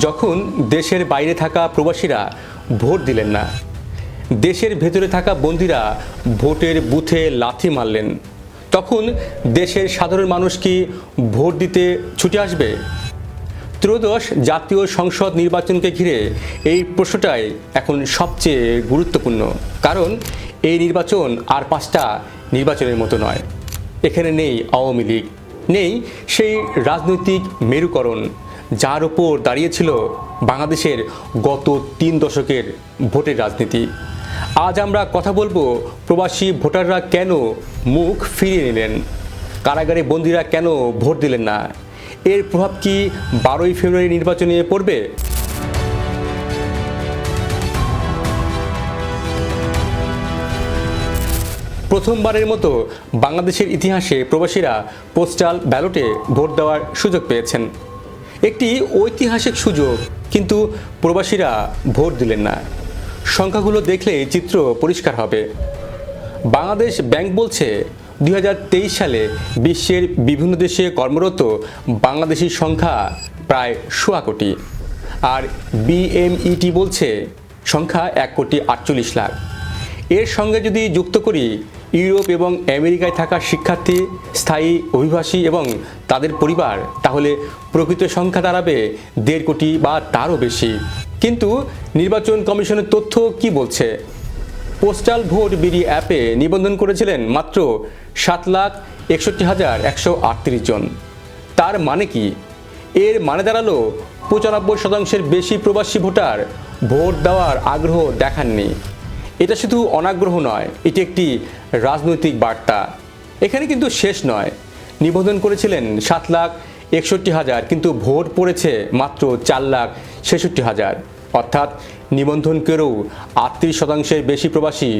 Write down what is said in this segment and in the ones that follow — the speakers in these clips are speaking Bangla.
যখন দেশের বাইরে থাকা প্রবাসীরা ভোট দিলেন না, দেশের ভেতরে থাকা বন্দীরা ভোটের বুথে লাথি মারলেন, তখন দেশের সাধারণ মানুষ কি ভোট দিতে ছুটে আসবে? ত্রয়োদশ জাতীয় সংসদ নির্বাচনকে ঘিরে এই প্রশ্নটাই এখন সবচেয়ে গুরুত্বপূর্ণ, কারণ এই নির্বাচন আর 5টা নির্বাচনের মতো নয়। এখানে নেই আওয়ামী লীগ, নেই সেই রাজনৈতিক মেরুকরণ যার উপর দাঁড়িয়েছিল বাংলাদেশের গত 3 দশকের ভোটের রাজনীতি। আজ আমরা কথা বলবো প্রবাসী ভোটাররা কেন মুখ ফিরিয়ে নিলেন, কারাগারে বন্দীরা কেন ভোট দিলেন না, এর প্রভাব কি 12ই ফেব্রুয়ারি নির্বাচনে পড়বে? প্রথমবারের মতো বাংলাদেশের ইতিহাসে প্রবাসীরা পোস্টাল ব্যালটে ভোট দেওয়ার সুযোগ পেয়েছেন। একটি ঐতিহাসিক সুযোগ, কিন্তু প্রবাসীরা ভোট দিলেন না। সংখ্যাগুলো দেখলে চিত্র পরিষ্কার হবে। বাংলাদেশ ব্যাংক বলছে 2023 সালে বিশ্বের বিভিন্ন দেশে কর্মরত বাংলাদেশির সংখ্যা প্রায় 1.25 কোটি, আর BMET বলছে সংখ্যা 1,48,00,000। এর সঙ্গে যদি যুক্ত করি ইউরোপ এবং আমেরিকায় থাকা শিক্ষার্থী, স্থায়ী অভিবাসী এবং তাদের পরিবার, তাহলে প্রকৃত সংখ্যা দাঁড়াবে 1.5 কোটি বা তারও বেশি। কিন্তু নির্বাচন কমিশনের তথ্য কি বলছে? পোস্টাল ভোট বিডি অ্যাপে নিবন্ধন করেছিলেন মাত্র 7,61,138 জন। তার মানে কি? এর মানে দাঁড়ালো 95% বেশি প্রবাসী ভোটার ভোট দেওয়ার আগ্রহ দেখাননি। এটা শুধু অনাগ্রহ নয়, এটি একটি রাজনৈতিক বার্তা। এখানে কিন্তু শেষ নয়। নিবন্ধন করেছিলেন 7,61,000, কিন্তু ভোট পড়েছে মাত্র 4,66,000, অর্থাৎ নিবন্ধন করেও 38% বেশি প্রবাসী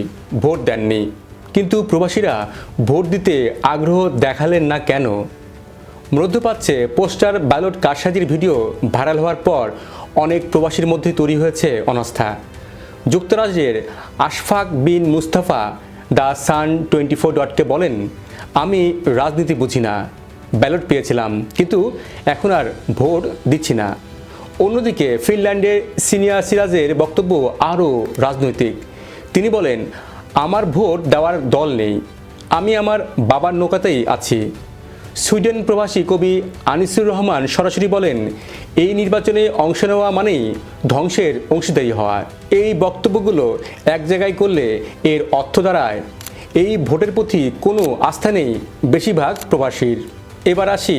ভোট দেননি। কিন্তু প্রবাসীরা ভোট দিতে আগ্রহ দেখালেন না কেন? মধ্যপ্রাচ্যে পোস্টার ব্যালট কারসাজির ভিডিও ভাইরাল হওয়ার পর অনেক প্রবাসীর মধ্যে তৈরি হয়েছে অনাস্থা। যুক্তরাজ্যের আশফাক বিন মুস্তাফা দ্য সান 24.কে বলেন, আমি রাজনীতি বুঝি না, ব্যালট পেয়েছিলাম কিন্তু এখন আর ভোট দিচ্ছি না। অন্যদিকে ফিনল্যান্ডের সিনিয়র সিরাজের বক্তব্য আরও রাজনৈতিক। তিনি বলেন, আমার ভোট দেওয়ার দল নেই, আমি আমার বাবার নৌকাতেই আছি। সুইডেন প্রবাসী কবি আনিসুর রহমান সরাসরি বলেন, এই নির্বাচনে অংশ নেওয়া মানেই ধ্বংসের অংশীদারি হওয়া। এই বক্তব্যগুলো এক জায়গায় করলে এর অর্থ দাঁড়ায় এই ভোটের প্রতি কোনো আস্থা নেই বেশিরভাগ প্রবাসীর। এবার আসি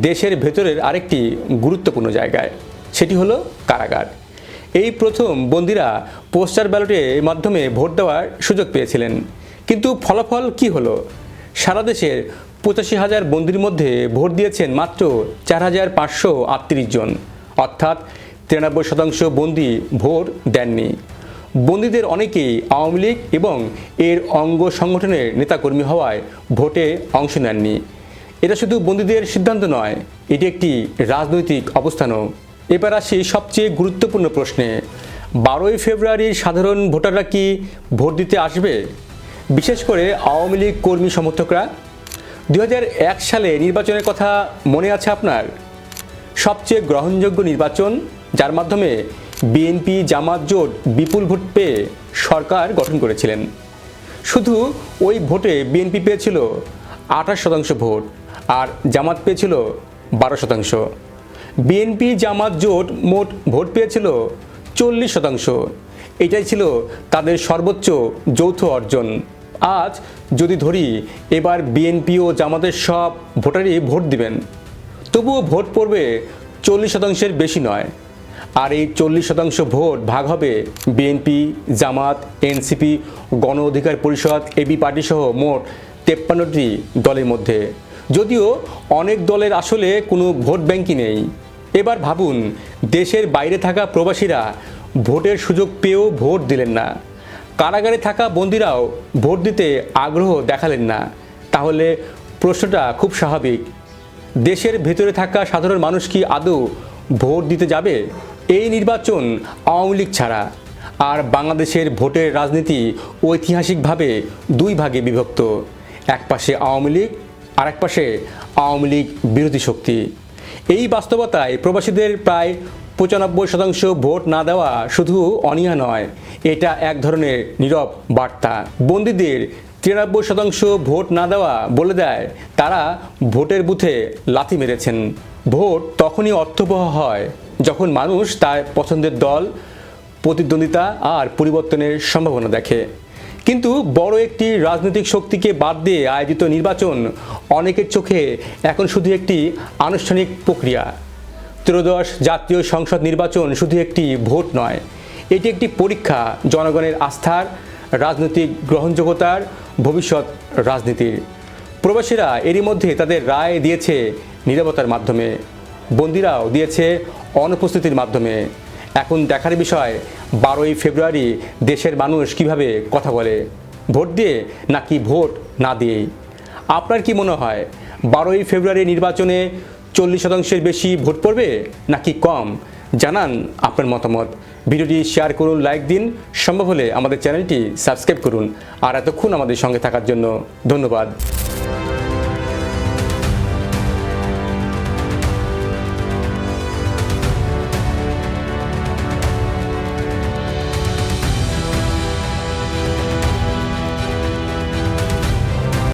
দেশের ভেতরের আরেকটি গুরুত্বপূর্ণ জায়গায়, সেটি হলো কারাগার। এই প্রথম বন্দীরা পোস্টার ব্যালটের মাধ্যমে ভোট দেওয়ার সুযোগ পেয়েছিলেন, কিন্তু ফলাফল কি হলো? সারা দেশের 85,000 বন্দীর মধ্যে ভোট দিয়েছেন মাত্র 4,538 জন, অর্থাৎ 93% বন্দী ভোট দেননি। বন্দীদের অনেকেই আওয়ামী লীগ এবং এর অঙ্গ সংগঠনের নেতাকর্মী হওয়ায় ভোটে অংশ নেননি। এটা শুধু বন্দীদের সিদ্ধান্ত নয়, এটি একটি রাজনৈতিক অবস্থানও। এবার আসি সবচেয়ে গুরুত্বপূর্ণ প্রশ্নে, 12ই ফেব্রুয়ারির সাধারণ ভোটাররা কি ভোট দিতে আসবে, বিশেষ করে আওয়ামী লীগ কর্মী সমর্থকরা? 2001 সালে নির্বাচনের কথা মনে আছে আপনার? সবচেয়ে গ্রহণযোগ্য নির্বাচন, যার মাধ্যমে বিএনপি জামাত জোট বিপুল ভোট পেয়ে সরকার গঠন করেছিলেন। শুধু ওই ভোটে বিএনপি পেয়েছিল 28% ভোট আর জামাত পেয়েছিল 12%। বিএনপি জামাত জোট মোট ভোট পেয়েছিল 40%। এটাই ছিল তাদের সর্বোচ্চ যৌথ অর্জন। আজ যদি ধরি এবার বিএনপি ও জামাতের সব ভোটারই ভোট দিবেন, তবুও ভোট পড়বে 40%-এর বেশি নয়। আর এই 40% ভোট ভাগ হবে বিএনপি, জামাত, এনসিপি, গণ অধিকার পরিষদ, এবি পার্টি সহ মোট 53টি দলের মধ্যে। যদিও অনেক দলের আসলে কোনো ভোট ব্যাংকই নেই। এবার ভাবুন, দেশের বাইরে থাকা প্রবাসীরা ভোটের সুযোগ পেয়েও ভোট দিলেন না, কারাগারে থাকা বন্দীরাও ভোট দিতে আগ্রহ দেখালেন না। তাহলে প্রশ্নটা খুব স্বাভাবিক, দেশের ভেতরে থাকা সাধারণ মানুষ কি আদৌ ভোট দিতে যাবে? এই নির্বাচন আওয়ামী লীগ ছাড়া। আর বাংলাদেশের ভোটের রাজনীতি ঐতিহাসিকভাবে 2 ভাগে বিভক্ত। এক পাশে আওয়ামী লীগ, আর এক পাশে আওয়ামী লীগ বিরোধী শক্তি। এই বাস্তবতায় প্রবাসীদের প্রায় 95% ভোট না দেওয়া শুধু অনীহা নয়, এটা এক ধরনের নীরব বার্তা। বন্দীদের 93% ভোট না দেওয়া বলে দেয় তারা ভোটের বুথে লাথি মেরেছেন। ভোট তখনই অর্থবহ হয় যখন মানুষ তার পছন্দের দল, প্রতিদ্বন্দ্বিতা আর পরিবর্তনের সম্ভাবনা দেখে। কিন্তু বড় একটি রাজনৈতিক শক্তিকে বাদ দিয়ে আয়োজিত নির্বাচন অনেকের চোখে এখন শুধু একটি আনুষ্ঠানিক প্রক্রিয়া। ত্রয়োদশ জাতীয় সংসদ নির্বাচন শুধু একটি ভোট নয়, এটি একটি পরীক্ষা জনগণের আস্থার, রাজনৈতিক গ্রহণযোগ্যতার, ভবিষ্যৎ রাজনীতির। প্রবাসীরা এরই মধ্যে তাদের রায় দিয়েছে নীরবতার মাধ্যমে, বন্দীরাও দিয়েছে অনুপস্থিতির মাধ্যমে। এখন দেখার বিষয় 12ই ফেব্রুয়ারি দেশের মানুষ কিভাবে কথা বলে, ভোট দিয়ে নাকি ভোট না দিয়েই। আপনার কি মনে হয় 12ই ফেব্রুয়ারি নির্বাচনে 40%-এর বেশি ভোট পড়বে নাকি কম? জানান আপনার মতামত। ভিডিওটি শেয়ার করুন, লাইক দিন, সম্ভব হলে আমাদের চ্যানেলটি সাবস্ক্রাইব করুন। আর এতক্ষণ আমাদের সঙ্গে থাকার জন্য ধন্যবাদ।